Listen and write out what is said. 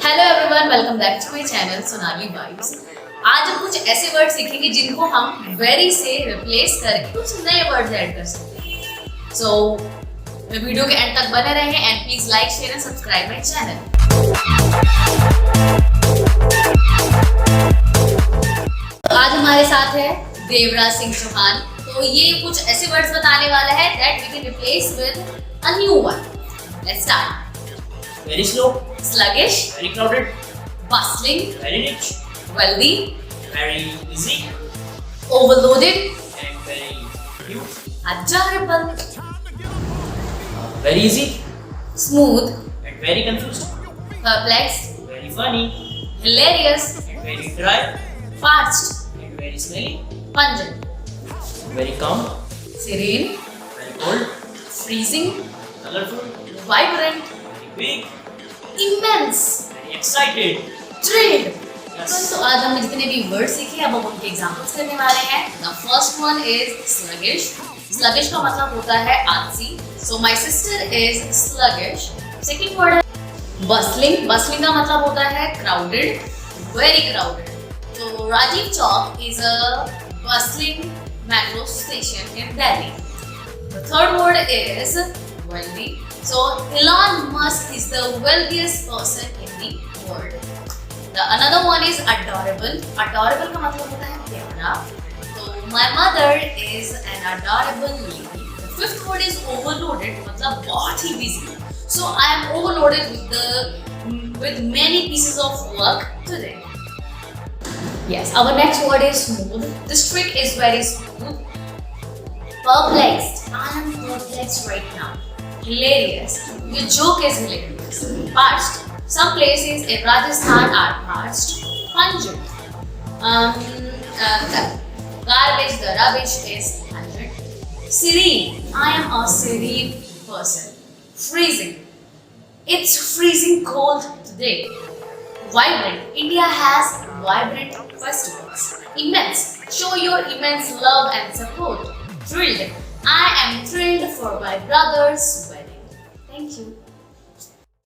Hello everyone, welcome back to my channel Sonali vibes. आज हम कुछ ऐसे वर्ड सीखेंगे जिनको हम वेरी से रिप्लेस करके कुछ नए वर्ड्स ऐड कर सकते हैं। सो वीडियो के एंड तक बने रहें and please like, share and subscribe my channel. आज हमारे साथ है देवराज सिंह चौहान। तो ये कुछ ऐसे वर्ड्स बताने वाला है that we can replace with a new one. Let's start. Very slow, Sluggish, very crowded, bustling, very rich, wealthy, very easy, overloaded, and very few. adorable, Very easy smooth, and very confused. perplexed, Very funny hilarious, and very dry parched, and very smelly. pungent, Very calm, serene, very cold, freezing, colorful, vibrant, very big, immense, very excited. thrilled। Yes. तो आज हम जितने भी word सीखे अब हम उनके examples करने वाले हैं। The first one is sluggish। sluggish का मतलब होता है आलसी। So my sister is sluggish। Second word है bustling। bustling का मतलब होता है crowded, very crowded। तो Rajiv Chowk is a bustling metro station in Delhi। The third word is wealthy। So Elon Musk is the wealthiest person in the world। The another one is adorable। adorable का मतलब होता है प्यारा। तो my mother is an adorable lady। The fifth word is overloaded मतलब बहुत ही busy। So I am overloaded with many pieces of work today। Yes, our next word is smooth। This trick is very smooth। Perplexed, I am perplexed right now। Hilarious, your joke is hilarious। Parched, some places in Rajasthan are parched। Pungent, garbage, the rubbish is pungent। Serene, I am a serene person। Freezing, it's freezing cold today। Vibrant, India has vibrant festivals। Immense, show your immense love and support। Thrilled, I am thrilled for my brother's wedding। Thank you.